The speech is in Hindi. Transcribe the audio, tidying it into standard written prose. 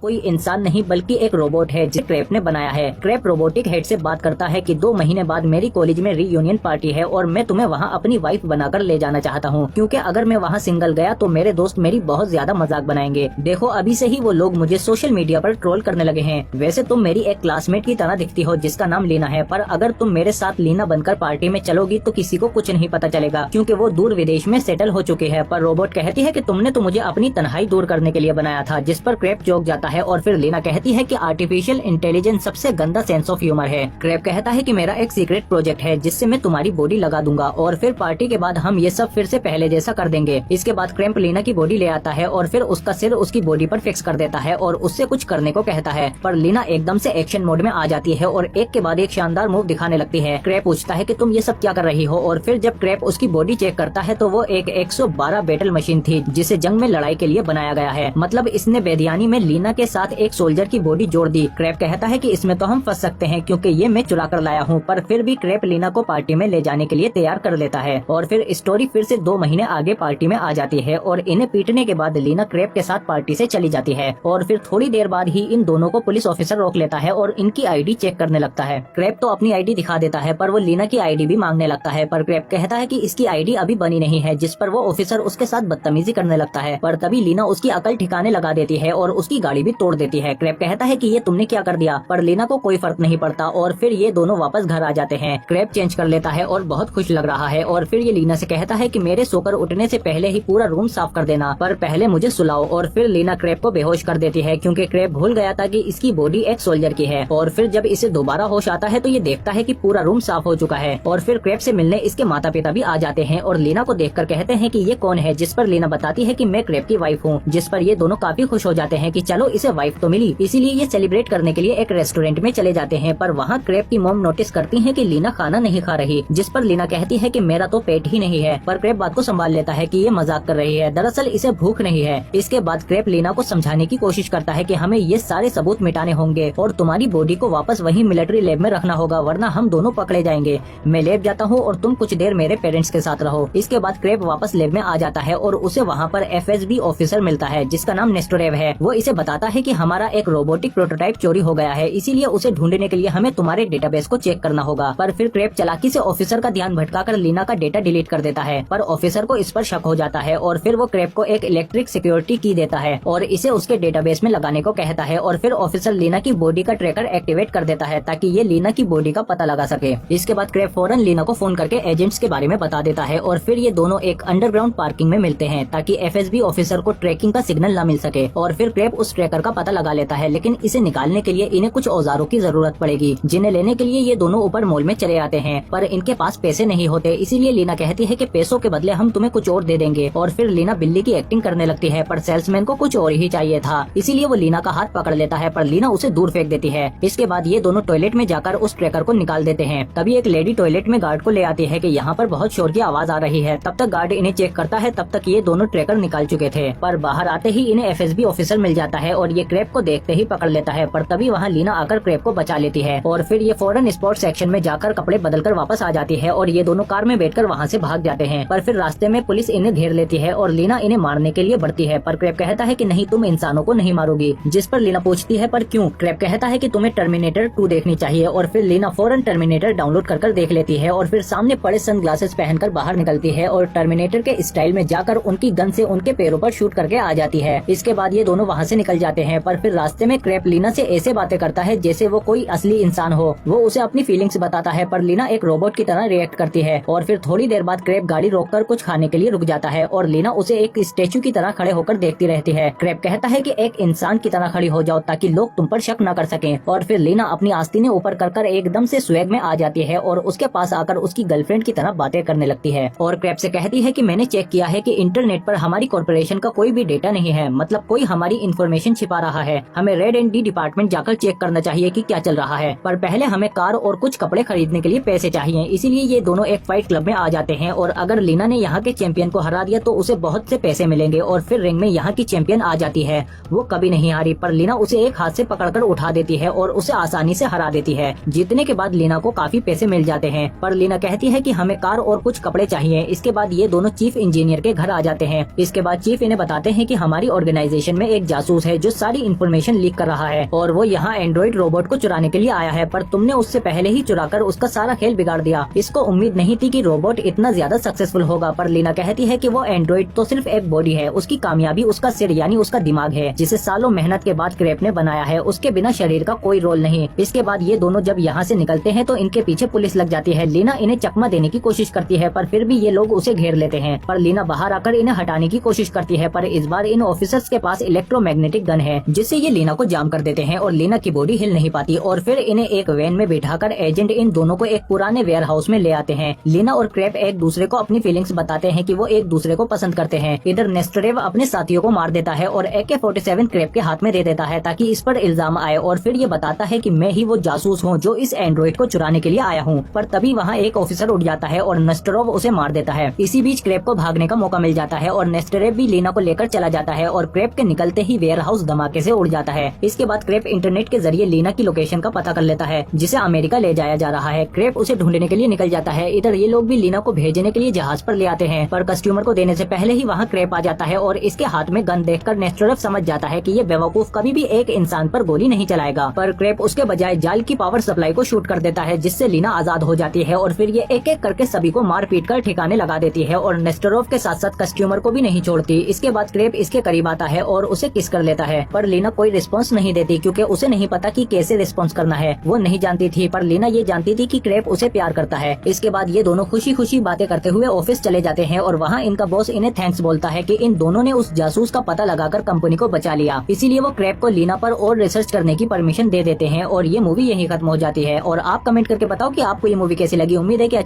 कोई इंसान नहीं बल्कि एक रोबोट है जिसे क्रैप ने बनाया है। क्रैप रोबोटिक हेड से बात करता है कि 2 महीने बाद मेरी कॉलेज में रीयूनियन पार्टी है और मैं तुम्हें वहाँ अपनी वाइफ बनाकर ले जाना चाहता हूँ, क्योंकि अगर मैं वहाँ सिंगल गया तो मेरे दोस्त मेरी बहुत ज्यादा मजाक बनाएंगे। देखो अभी से ही वो लोग मुझे सोशल मीडिया पर ट्रोल करने लगे हैं। वैसे तुम मेरी एक क्लासमेट की तरह दिखती हो जिसका नाम लीना है, पर अगर तुम मेरे साथ लीना बनकर पार्टी में चलोगी तो किसी को कुछ नहीं पता चलेगा, क्योंकि वो दूर विदेश में सेटल हो चुकी है। पर रोबोट कहती है कि तुमने तो मुझे अपनी तन्हाई दूर करने के लिए बनाया था, जिस पर क्रैप चौंक जाता है और फिर लीना कहती है कि आर्टिफिशियल इंटेलिजेंस सबसे गंदा सेंस ऑफ ह्यूमर है। क्रैप कहता है कि मेरा एक सीक्रेट प्रोजेक्ट है जिससे मैं तुम्हारी बॉडी लगा दूंगा और फिर पार्टी के बाद हम ये सब फिर से पहले जैसा कर देंगे। इसके बाद क्रैप लीना की बॉडी ले आता है और फिर उसका सिर उसकी बॉडी पर फिक्स कर देता है और उससे कुछ करने को कहता है, पर लीना एकदम से एक्शन मोड में आ जाती है और एक के बाद एक शानदार मूव दिखाने लगती है। क्रैप पूछता है कि तुम ये सब क्या कर रही हो, और फिर जब क्रैप उसकी बॉडी चेक करता है तो वो एक 112 बैटल मशीन थी जिसे जंग में लड़ाई के लिए बनाया गया है। मतलब इसने बेदयानी में लीना के साथ एक सोल्जर की बॉडी जोड़ दी। क्रैप कहता है कि इसमें तो हम फंस सकते हैं क्योंकि ये मैं चुरा कर लाया हूँ, पर फिर भी क्रैप लीना को पार्टी में ले जाने के लिए तैयार कर लेता है और फिर स्टोरी फिर से 2 महीने आगे पार्टी में आ जाती है और इन्हें पीटने के बाद लीना क्रैप के साथ पार्टी से चली जाती है और फिर थोड़ी देर बाद ही इन दोनों को पुलिस ऑफिसर रोक लेता है और इनकी आईडी चेक करने लगता है। क्रैप तो अपनी आईडी दिखा देता है पर वो लीना की आईडी भी मांगने लगता है, पर क्रैप कहता है कि इसकी आईडी अभी बनी नहीं है, जिस पर वो ऑफिसर उसके साथ बदतमीजी करने लगता है। पर तभी लीना उसकी अकल ठिकाने लगा देती है और उसकी गाड़ी भी तोड़ देती है। क्रैप कहता है कि ये तुमने क्या कर दिया, पर लीना को कोई फर्क नहीं पड़ता और फिर ये दोनों वापस घर आ जाते हैं। क्रैप चेंज कर लेता है और बहुत खुश लग रहा है और फिर ये लीना से कहता है कि मेरे सोकर उठने से पहले ही पूरा रूम साफ कर देना, पर पहले मुझे सुलाओ। और फिर लीना क्रैप को बेहोश कर देती है क्योंकि क्रैप भूल गया था कि इसकी बॉडी एक सोल्जर की है। और फिर जब इसे दोबारा होश आता है तो ये देखता है कि पूरा रूम साफ हो चुका है और फिर क्रैप से मिलने इसके माता पिता भी आ जाते हैं और लीना को देखकर कहते हैं कि ये कौन है, जिस पर लीना बताती है कि मैं क्रैप की वाइफ हूँ, जिस पर ये दोनों काफी खुश हो जाते हैं कि चलो इसे वाइफ तो मिली। इसीलिए ये सेलिब्रेट करने के लिए एक रेस्टोरेंट में चले जाते हैं, पर वहाँ क्रैप की मॉम नोटिस करती है कि लीना खाना नहीं खा रही, जिस पर लीना कहती है कि मेरा तो पेट ही नहीं है, पर क्रैप बात को संभाल लेता है कि ये मजाक कर रही है, दरअसल इसे भूख नहीं है। इसके बाद क्रैप लीना को समझाने की कोशिश करता है कि हमें ये सारे सबूत मिटाने होंगे और तुम्हारी बॉडी को वापस वही मिलिट्री लैब में रखना होगा, वरना हम दोनों पकड़े जाएंगे। मैं लैब जाता हूँ और तुम कुछ देर मेरे पेरेंट्स के साथ रहो। इसके बाद क्रैप वापस लैब में आ जाता है और उसे वहाँ पर FSB ऑफिसर मिलता है जिसका नाम नेस्टोरेव है। वो इसे बताता है कि हमारा एक रोबोटिक प्रोटोटाइप चोरी हो गया है, इसीलिए उसे ढूंढने के लिए हमें तुम्हारे डेटाबेस को चेक करना होगा। पर फिर क्रैप चालाकी से ऑफिसर का ध्यान भटकाकर लीना का डेटा डिलीट कर देता है, पर ऑफिसर को इस पर शक हो जाता है और फिर वो क्रैप को एक इलेक्ट्रिक सिक्योरिटी की देता है और इसे उसके डेटाबेस में लगाने को कहता है और फिर ऑफिसर लीना की बॉडी का ट्रैकर एक्टिवेट कर देता है ताकि ये लीना की बॉडी का पता लगा सके। इसके बाद क्रैप फौरन लीना को फोन करके एजेंट्स के बारे में बता देता है और फिर ये दोनों एक अंडरग्राउंड पार्किंग में मिलते हैं ताकि FSB ऑफिसर को ट्रैकिंग का सिग्नल न मिल सके। और फिर क्रैप उस ट्रैकर का पता लगा लेता है, लेकिन इसे निकालने के लिए इन्हें कुछ औजारों की जरूरत पड़ेगी, जिन्हें लेने के लिए ये दोनों ऊपर मॉल में चले आते हैं, पर इनके पास पैसे नहीं होते। इसीलिए लीना कहती है कि पैसों के बदले हम तुम्हें कुछ और दे देंगे और फिर लीना बिल्ली की एक्टिंग करने लगती है, पर सेल्समैन को कुछ और ही चाहिए था, इसीलिए वो लीना का हाथ पकड़ लेता है, पर लीना उसे दूर फेंक देती है। इसके बाद ये दोनों टॉयलेट में जाकर उस ट्रैकर को निकाल देते हैं। तभी एक लेडी टॉयलेट में गार्ड को ले आती है कि यहाँ पर बहुत शोर की आवाज आ रही है। तब तक गार्ड इन्हें चेक करता है, तब तक ये दोनों ट्रैकर निकाल चुके थे, पर बाहर आते ही इन्हें FSB ऑफिसर मिल जाता है और ये क्रैप को देखते ही पकड़ लेता है, पर तभी वहाँ लीना आकर क्रैप को बचा लेती है और फिर ये फौरन स्पोर्ट्स सेक्शन में जाकर कपड़े बदलकर वापस आ जाती है और ये दोनों कार में बैठकर वहाँ से भाग जाते हैं। पर फिर रास्ते में पुलिस इन्हें घेर लेती है और लीना इन्हें मारने के लिए बढ़ती है, पर क्रैप कहता है कि नहीं, तुम इंसानों को नहीं मारोगी, जिस पर लीना पूछती है पर क्यों। क्रैप कहता है कि तुम्हें टर्मिनेटर 2 देखनी चाहिए और फिर लीना फौरन टर्मिनेटर डाउनलोड कर देख लेती है और फिर सामने पड़े सनग्लासेस पहनकर बाहर निकलती है और टर्मिनेटर के स्टाइल में जाकर उनकी गन से उनके पैरों पर शूट करके आ जाती है। इसके बाद ये दोनों वहाँ से निकल जाते हैं, पर फिर रास्ते में क्रैप लीना से ऐसे बातें करता है जैसे वो कोई असली इंसान हो। वो उसे अपनी फीलिंग्स बताता है, पर लीना एक रोबोट की तरह रिएक्ट करती है और फिर थोड़ी देर बाद क्रैप गाड़ी रोककर कुछ खाने के लिए रुक जाता है और लीना उसे एक स्टेचू की तरह खड़े होकर देखती रहती है। क्रैप कहता है कि एक इंसान की तरह खड़ी हो जाओ ताकि लोग तुम पर शक न कर सकें और फिर लीना अपनी आस्तीनें ऊपर कर एकदम से स्वैग में आ जाती है और उसके पास आकर उसकी गर्लफ्रेंड की तरह बातें करने लगती है और क्रैप से कहती है कि मैंने चेक किया है कि इंटरनेट पर हमारी कॉर्पोरेशन का कोई भी डेटा नहीं है, मतलब कोई हमारी इन्फॉर्मेशन छिपा रहा है। हमें रेड एंड डी डिपार्टमेंट जाकर चेक करना चाहिए कि क्या चल रहा है, पर पहले हमें कार और कुछ कपड़े खरीदने के लिए पैसे चाहिए। इसीलिए ये दोनों एक फाइट क्लब में आ जाते हैं और अगर लीना ने यहाँ के चैंपियन को हरा दिया तो उसे बहुत से पैसे मिलेंगे और फिर रिंग में यहाँ की चैंपियन आ जाती है। वो कभी नहीं हारी, पर लीना उसे एक हाथ से पकड़कर उठा देती है और उसे आसानी से हरा देती है। जीतने के बाद लीना को काफी पैसे मिल जाते हैं, पर लीना कहती है कि हमें कार और कुछ कपड़े चाहिए। इसके बाद ये दोनों चीफ इंजीनियर के घर आ जाते हैं। इसके बाद चीफ इन्हें बताते हैं कि हमारी ऑर्गेनाइजेशन में एक जासूस है जो सारी इन्फॉर्मेशन लीक कर रहा है और वो यहाँ एंड्रॉइड रोबोट को चुराने के लिए आया है, पर तुमने उससे पहले ही चुराकर उसका सारा खेल बिगाड़ दिया। इसको उम्मीद नहीं थी कि रोबोट इतना ज्यादा सक्सेसफुल होगा, पर लीना कहती है कि वो एंड्रॉइड तो सिर्फ एक बॉडी है, उसकी कामयाबी उसका सिर यानी उसका दिमाग है, जिसे सालों मेहनत के बाद क्रेप ने बनाया है। उसके बिना शरीर का कोई रोल नहीं। इसके बाद ये दोनों जब यहाँ से निकलते हैं तो इनके पीछे पुलिस लग जाती है। लीना इन्हें चकमा देने की कोशिश करती है, पर फिर भी ये लोग उसे घेर लेते हैं, पर लीना बाहर आकर इन्हें हटाने की कोशिश करती है, पर इस बार इन ऑफिसर्स के पास इलेक्ट्रोमैग्नेटिक गन है, जिससे ये लीना को जाम कर देते हैं और लीना की बॉडी हिल नहीं पाती। और फिर इन्हें एक वैन में बिठाकर एजेंट इन दोनों को एक पुराने वेयर हाउस में ले आते हैं। लीना और क्रेप एक दूसरे को अपनी फीलिंग्स बताते हैं कि वो एक दूसरे को पसंद करते हैं। इधर नेस्टरेव अपने साथियों को मार देता है और AK-47 क्रेप के हाथ में दे देता है ताकि इस पर इल्जाम आए, और फिर ये बताता है कि मैं ही वो जासूस हूँ जो इस एंड्रॉइड को चुराने के लिए आया हूँ। पर तभी वहाँ एक ऑफिसर उठ जाता है और नेस्टरोव उसे मार देता है। इसी बीच क्रेप को भागने का मौका मिल जाता है और नेस्टरेव भी लीना को लेकर चला जाता है और क्रेप के निकलते ही वेयर हाउस धमाके से उड़ जाता है। इसके बाद क्रेप इंटरनेट के जरिए लीना की लोकेशन का पता कर लेता है, जिसे अमेरिका ले जाया जा रहा है। क्रेप उसे ढूंढने के लिए निकल जाता है। इधर ये लोग भी लीना को भेजने के लिए जहाज पर ले आते हैं, पर कस्टमर को देने से पहले ही वहाँ क्रेप आ जाता है और इसके हाथ में गन देखकर नेस्टरोव समझ जाता है कि ये बेवकूफ कभी भी एक इंसान पर गोली नहीं चलाएगा। पर क्रेप उसके बजाय जाल की पावर सप्लाई को शूट कर देता है, जिससे लीना आजाद हो जाती है और फिर ये एक एक करके सभी को मार पीट कर ठिकाने लगा देती है और नेस्टरोव के साथ साथ कस्टमर को भी नहीं छोड़ती। इसके बाद क्रेप इसके करीब आता है और उसे किस कर लेता है, पर लीना कोई रिस्पॉन्स नहीं देती क्योंकि उसे नहीं पता कि कैसे रिस्पॉन्स करना है। वो नहीं जानती थी, पर लीना ये जानती थी कि क्रेप उसे प्यार करता है। इसके बाद ये दोनों खुशी खुशी बातें करते हुए ऑफिस चले जाते हैं और वहाँ इनका बॉस इन्हें थैंक्स बोलता है कि इन दोनों ने उस जासूस का पता लगाकर कंपनी को बचा लिया। इसीलिए वो क्रेप को लीना पर और रिसर्च करने की परमिशन दे देते हैं और ये मूवी यहीं खत्म हो जाती है। और आप कमेंट करके बताओ कि आपको ये मूवी कैसी लगी। उम्मीद है कि